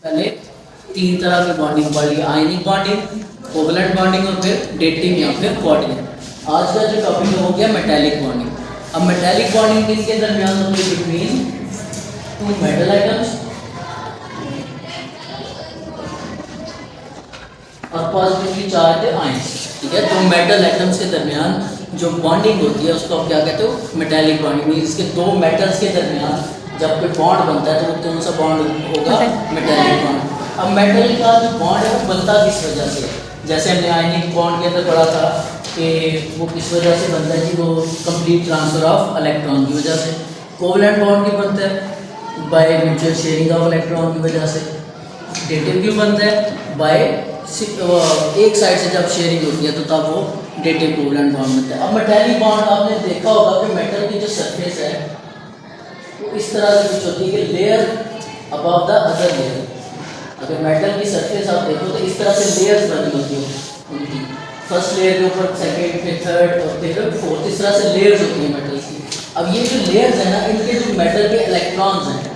पहले तीन तरह की बॉन्डिंग पढ़ ली, आयनिक बॉन्डिंग, कोवलेंट बॉन्डिंग और फिर डेटिंग या फिर कोऑर्डिनेट। आज का जो टॉपिक हो गया मेटालिक बॉन्डिंग। अब मेटालिक बॉन्डिंग किसके दरमियान होती है? बिटवीन टू मेटल आइटम्स और पॉजिटिवली चार्ज आयंस। ठीक है, तो मेटल आइटम्स के दरमियान जो बॉन्डिंग होती है उसको आप क्या कहते हो? Metallic bonding. इसके दो मेटल्स के दरमियान जब कोई बॉन्ड बनता है तो वो कौन सा बॉन्ड होगा? Metallic bond. अब मेटल का जो बॉन्ड है वो बनता किस वजह से? जैसे हमने आयनिक बॉन्ड के अंदर पढ़ा था कि वो किस वजह से बनता है कि वो कंप्लीट ट्रांसफर ऑफ इलेक्ट्रॉन की वजह से। कोवलेंट बॉन्ड क्यों बनता है? By mutual sharing of electron की वजह से। डेटिव क्यों बनता है? बाय एक साइड से जब शेयरिंग होती है तो तब वो डेटिव कोवलेंट बॉन्ड बनता है। अब मेटालिक बॉन्ड आपने देखा होगा कि मेटल की जो सरफेस है वो इस तरह से कुछ होती है कि layer above the other layer. अगर मेटल की सरफेस आप देखो तो इस तरह से लेयर्स बनी होती है उनकी। फर्स्ट लेयर के ऊपर सेकेंड, फिर थर्ड और फिर फोर्थ, इस तरह से लेयर्स होती है मेटल की। अब ये जो लेयर्स है ना, इनके जो मेटल के इलेक्ट्रॉन्स हैं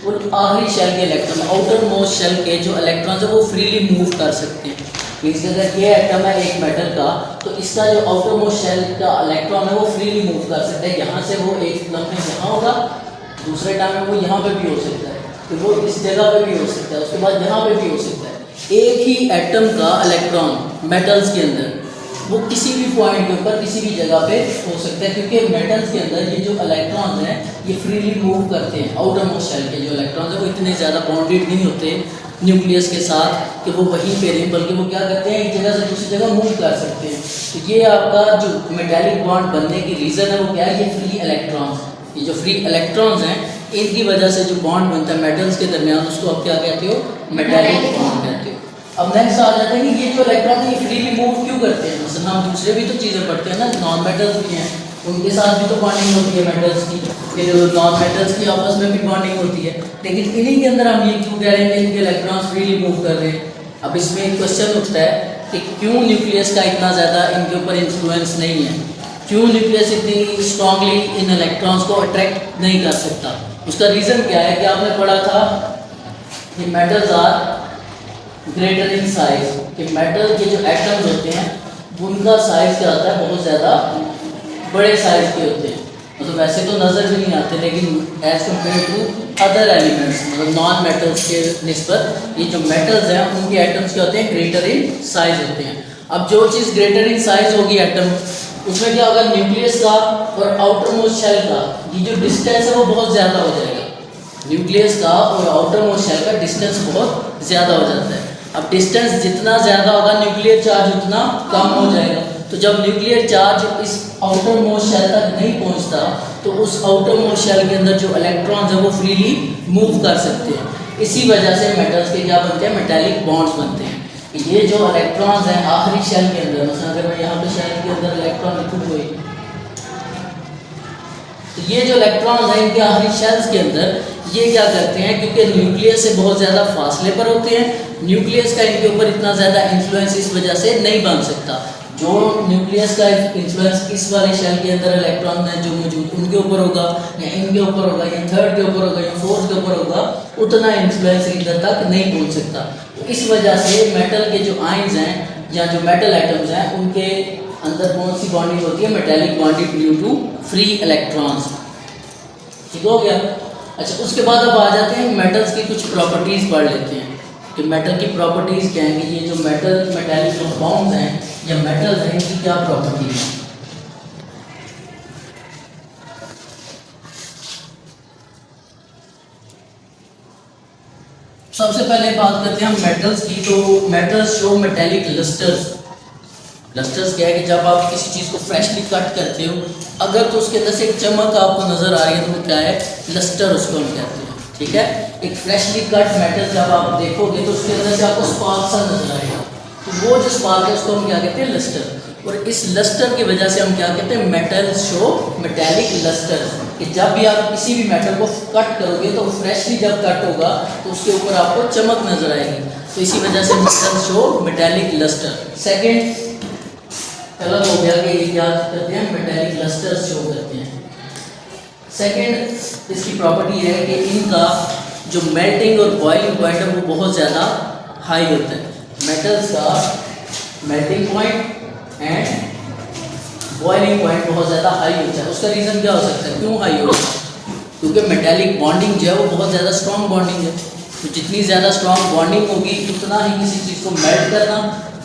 वो आखिरी शेल के इलेक्ट्रॉन, आउटर मोस्ट शेल के जो इलेक्ट्रॉन्स है वो फ्रीली मूव कर सकते हैं। मीन्स अगर ये एटम है एक मेटल का तो इसका जो आउटर मोस्ट शेल का इलेक्ट्रॉन है वो फ्रीली मूव कर सकता है। यहाँ से वो एक लम्हे यहाँ होगा, दूसरे टाइम में वो यहाँ पे भी हो सकता है, फिर वो इस जगह पे भी हो सकता है, उसके बाद यहाँ पे भी हो सकता है। एक ही एटम का इलेक्ट्रॉन मेटल्स के अंदर वो किसी भी पॉइंट के ऊपर किसी भी जगह पे हो सकता है, क्योंकि मेटल्स के अंदर ये जो इलेक्ट्रॉन्स हैं ये फ्रीली मूव करते हैं। आउटर मोस्ट शेल के जो इलेक्ट्रॉन्स हैं वो इतने ज़्यादा बाउंडेड नहीं होते न्यूक्लियस के साथ कि वो वहीं पे रहें, बल्कि वो क्या करते हैं एक जगह से दूसरी जगह मूव कर सकते हैं। तो ये आपका जो मेटालिक बॉन्ड बनने की रीज़न है वो क्या है? ये फ्री इलेक्ट्रॉन्स। ये जो फ्री इलेक्ट्रॉन्स हैं इनकी वजह से जो बॉन्ड बनता है मेटल्स के दरमियान उसको आप क्या कहते हो? मेटालिक बॉन्ड कहते हो। अब नेक्स्ट आ जाता है कि ये जो इलेक्ट्रॉन है ये फ्रीली मूव क्यों करते हैं? मतलब हम दूसरे भी तो चीज़ें पढ़ते हैं ना, नॉन मेटल्स भी हैं, उनके साथ भी तो बॉन्डिंग होती है मेटल्स की, फिर नॉन मेटल्स की आपस में भी बॉन्डिंग होती है, लेकिन इन्हीं के अंदर हम ये क्यों कह रहे हैं कि इनके इलेक्ट्रॉन्स फ्रीली मूव कर रहे हैं? अब इसमें एक क्वेश्चन उठता है कि क्यों न्यूक्लियस का इतना ज़्यादा इनके ऊपर इन्फ्लुएंस नहीं है? क्यों न्यूक्लियस इतनी स्ट्रांगली इन इलेक्ट्रॉन्स को अट्रैक्ट नहीं कर सकता? उसका रीज़न क्या है कि आपने पढ़ा था कि metals are greater in size, कि मेटल के जो एटम्स होते हैं उनका साइज क्या होता है? बहुत ज़्यादा बड़े साइज के होते हैं। मतलब वैसे तो नज़र भी नहीं आते, लेकिन as compare to other elements, मतलब नॉन मेटल्स के निस्बत ये जो मेटल्स हैं उनके एटम्स क्या होते हैं? ग्रेटर इन साइज होते हैं। अब जो चीज़ ग्रेटर इन साइज होगी एटम, उसमें क्या होगा? न्यूक्लियस का और आउटर मोस्ट शेल का ये जो डिस्टेंस है वो बहुत ज़्यादा हो जाएगा। न्यूक्लियस का और आउटर मोस्ट शेल का डिस्टेंस बहुत ज़्यादा हो जाता है। अब डिस्टेंस जितना ज़्यादा होगा न्यूक्लियर चार्ज उतना कम हो जाएगा। तो जब न्यूक्लियर चार्ज इस आउटर मोस्ट शेल तक नहीं पहुंचता तो उस आउटर मोस्ट शेल के अंदर जो इलेक्ट्रॉन्स हैं वो फ्रीली मूव कर सकते हैं। इसी वजह से मेटल्स के क्या बनते हैं? मेटालिक बॉन्ड्स बनते हैं। ये जो इलेक्ट्रॉन्स हैं आखिरी शेल के अंदर, मतलब अगर मैं यहाँ पे शेल के अंदर इलेक्ट्रॉन लिखूँ कोई, तो ये जो इलेक्ट्रॉन्स हैं इनके आखिरी शेल्स के अंदर ये क्या करते हैं? क्योंकि न्यूक्लियस से बहुत ज़्यादा फासले पर होते हैं, न्यूक्लियस का इनके ऊपर इतना ज़्यादा इन्फ्लुएंस इस वजह से नहीं बन सकता। जो न्यूक्लियस का इन्फ्लुएंस इस वाले शेल के अंदर इलेक्ट्रॉन है जो मौजूद उनके ऊपर होगा, या इनके ऊपर होगा, या थर्ड के ऊपर होगा, या फोर्थ के ऊपर होगा, उतना इन्फ्लुएंस इधर तक नहीं पहुँच सकता। तो इस वजह से मेटल के जो आयंस हैं या जो मेटल आइटम्स हैं उनके अंदर कौन सी बॉन्डिंग होती है? Metallic bonding due to free electrons. ठीक हो गया? अच्छा, उसके बाद अब आ जाते हैं मेटल्स की कुछ प्रॉपर्टीज़ पढ़ लेते हैं कि मेटल की प्रॉपर्टीज़ क्या हैं, कि ये जो मेटालिक कंपाउंड्स हैं या मेटल्स हैं इनकी क्या प्रॉपर्टीज हैं। सबसे पहले बात करते हैं हम मेटल्स की। तो मेटल्स शो मेटालिक लस्टर्स। लस्टर्स क्या है कि जब आप किसी चीज़ को फ्रेशली कट करते हो अगर तो उसके अंदर से एक चमक आपको नज़र आ रही है तो वो क्या है? लस्टर उसको हम कहते हैं। ठीक है, एक फ्रेशली कट मेटल जब आप देखोगे तो उसके अंदर से आपको स्पार्क सा नजर आएगा, तो वो जो स्पार्क है उसको हम क्या कहते हैं? लस्टर। और इस लस्टर की वजह से हम क्या कहते हैं? मेटल शो मेटालिक लस्टर, कि जब भी आप किसी भी मेटल को कट करोगे तो फ्रेशली जब कट होगा तो उसके ऊपर आपको चमक नजर आएगी, तो इसी वजह से metal show metallic lustre. Second colour हो गया कि क्या करते हैं? मेटालिक लस्टर शो करते हैं। सेकेंड इसकी प्रॉपर्टी है कि इनका जो मेल्टिंग और बॉइलिंग पॉइंट है वो बहुत ज़्यादा हाई होता है। मेटल्स का melting point and boiling point बहुत ज़्यादा हाई होता है। उसका रीज़न क्या हो सकता है, क्यों हाई होता है? क्योंकि मेटेलिक बॉन्डिंग जो है वो बहुत ज़्यादा स्ट्रॉन्ग बॉन्डिंग है। तो जितनी ज़्यादा स्ट्रॉन्ग बॉन्डिंग होगी उतना ही किसी चीज़ को मेल्ट करना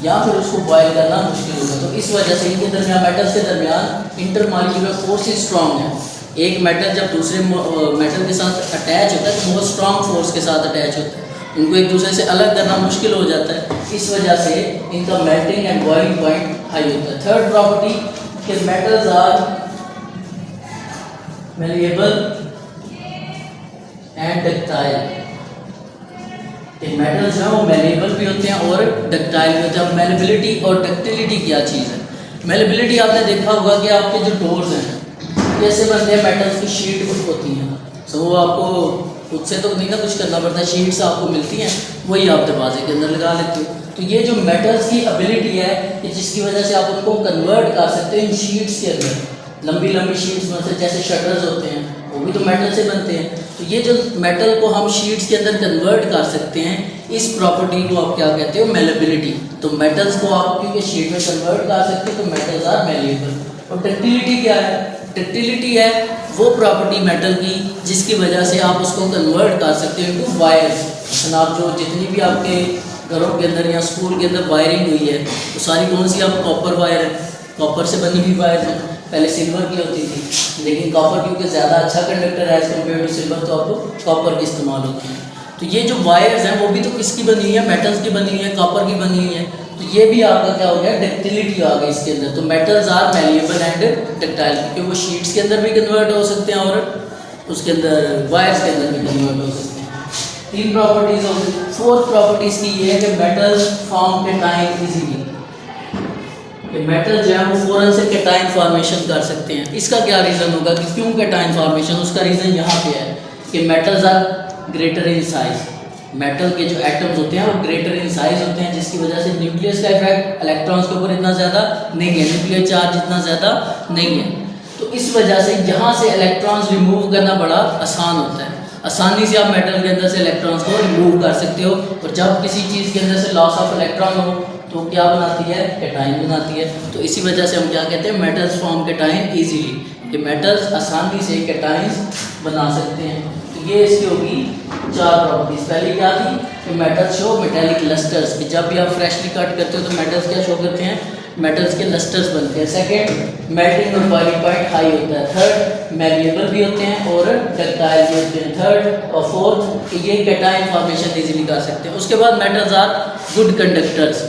या फिर उसको बॉयल करना मुश्किल होगा। तो इस वजह से इनके दरमियान, मेटल्स के दरमियान इंटरमॉलिक्यूलर फोर्सेस स्ट्रॉन्ग है। एक मेटल जब दूसरे मेटल के साथ अटैच होता है तो बहुत स्ट्रॉन्ग फोर्स के साथ अटैच होता है, उनको एक दूसरे से अलग करना मुश्किल हो जाता है। इस वजह से इनका melting and boiling point high होता है। थर्ड प्रॉपर्टी कि metals are malleable and ductile. Metals जो है वो मेलेबल भी होते हैं और डक्टाइल भी होते हैं। मेलेबिलिटी और डक्टिलिटी क्या चीज़ है? मेलेबिलिटी आपने देखा होगा कि आपके जो डोर्स हैं कैसे बनते हैं, मेटल्स की शीट होती हैं। सो वो आपको खुद से तो नहीं ना कुछ करना पड़ता, शीट्स आपको मिलती हैं, वही आप दरवाजे के अंदर लगा लेते हो। तो ये जो मेटल्स की एबिलिटी है कि जिसकी वजह से आप उनको कन्वर्ट कर सकते हो इन शीट्स के अंदर, लंबी लंबी शीट्स बनते हैं, जैसे शटर्स होते हैं वो भी तो मेटल से बनते हैं। तो ये जो मेटल को हम शीट्स के अंदर कन्वर्ट कर सकते हैं, इस प्रॉपर्टी को आप क्या कहते हो, मेलेबिलिटी। तो मेटल्स को आप क्योंकि शीट में कन्वर्ट कर सकते हो तो मेटल्स आर मेलेबल। और डक्टिलिटी क्या है? डक्टिलिटी है वो प्रॉपर्टी मेटल की जिसकी वजह से आप उसको कन्वर्ट कर सकते हो इनटू वायर्स। आप जो जितनी भी आपके घरों के अंदर या स्कूल के अंदर वायरिंग हुई है तो सारी कौन सी, आप कॉपर वायर है, कॉपर से बनी हुई वायर है। पहले सिल्वर की होती थी, लेकिन कॉपर क्योंकि ज़्यादा अच्छा कंडक्टर है एज़ कम्पेयर टू सिल्वर, तो आपको कॉपर की इस्तेमाल होती है। तो ये जो वायर्स हैं वो भी तो किसकी बनी हुई है, मेटल्स की बनी हुई है, कॉपर की बनी हुई है। तो ये भी आपका क्या हो गया, डक्टिलिटी आ गई इसके अंदर। तो metals are malleable and ductile, क्योंकि वो शीट्स के अंदर भी कन्वर्ट हो सकते हैं और उसके अंदर वायर्स के अंदर भी कन्वर्ट हो सकते हैं। 3 प्रॉपर्टीज़ हो गई। 4th प्रॉपर्टीज़ की ये है कि metals form cation easily. Metal जो है वो फ़ौरन से केटाइन फॉर्मेशन कर सकते हैं। इसका क्या रीज़न होगा कि क्यों केटाइन फॉर्मेशन? उसका रीज़न यहाँ पे है कि metals are greater in size. Metal के जो एटम्स होते हैं वो ग्रेटर इन साइज होते हैं, जिसकी वजह से न्यूक्लियस का इफेक्ट इलेक्ट्रॉन्स के ऊपर इतना ज़्यादा नहीं है, न्यूक्लियर चार्ज इतना ज़्यादा नहीं है। तो इस वजह से यहाँ से इलेक्ट्रॉन्स रिमूव करना बड़ा आसान होता है। आसानी से आप मेटल के अंदर से इलेक्ट्रॉन्स को रिमूव कर सकते हो। और जब किसी चीज़ के अंदर से लॉस ऑफ इलेक्ट्रॉन हो तो क्या बनाती है, केटाइन बनाती है। तो इसी वजह से हम क्या कहते हैं, मेटल्स फॉर्म केटाइन इजीली। ये मेटल्स आसानी से केटाइंस बना सकते हैं। तो ये इसकी होगी 4 प्रॉपर्टीज। पहली क्या थी कि मेटल्स शो मेटेलिक लस्टर्स, कि जब भी आप फ्रेशली कट करते हो तो मेटल्स क्या शो करते हैं, मेटल्स के लस्टर्स बनते हैं। सेकेंड, मेल्टिंग और बॉइलिंग पॉइंट हाई होता है। थर्ड, मैलिएबल भी होते हैं और डक्टाइल भी होते हैं। थर्ड और फोर्थ कि ये केटाइन फॉर्मेशन इजीली कर सकते हैं। उसके बाद metals are good conductors.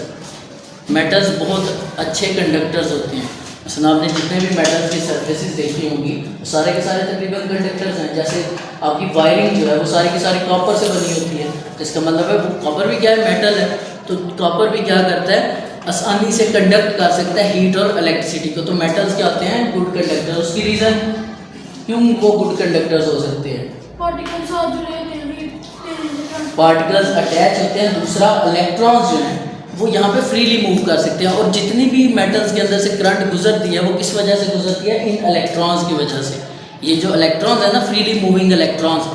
Metals बहुत अच्छे कंडक्टर्स होते हैं। मसलन आपने जितने भी मेटल्स की सर्फेसिस देखी होंगी सारे के सारे तकरीबन कंडक्टर्स हैं। जैसे आपकी वायरिंग जो है वो सारी की सारी कॉपर से बनी होती है, तो इसका मतलब है कॉपर भी क्या है, मेटल है। तो कॉपर भी क्या करता है, आसानी से कंडक्ट कर सकता है हीट और इलेक्ट्रिसिटी को। तो मेटल्स क्या होते हैं, गुड कंडक्टर। उसकी रीज़न क्यों वो गुड कंडक्टर्स हो सकते हैं, पार्टिकल्स अटैच होते हैं। दूसरा, इलेक्ट्रॉन्स जो हैं वो यहाँ पे फ्रीली मूव कर सकते हैं। और जितनी भी मेटल्स के अंदर से करंट गुजरती है वो किस वजह से गुजरती है, इन इलेक्ट्रॉन्स की वजह से। ये जो इलेक्ट्रॉन्स है ना, फ्रीली मूविंग इलेक्ट्रॉन्स,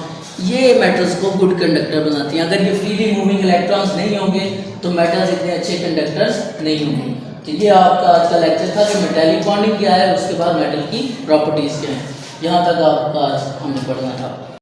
ये मेटल्स को गुड कंडक्टर बनाती हैं। अगर ये फ्रीली मूविंग इलेक्ट्रॉन्स नहीं होंगे तो मेटल्स इतने अच्छे कंडक्टर्स नहीं होंगे। तो ये आपका आज का लेक्चर था कि मेटेलिक बॉन्डिंग क्या है, उसके बाद मेटल की प्रॉपर्टीज़ क्या हैं। यहाँ तक आपका आज हमें पढ़ना था।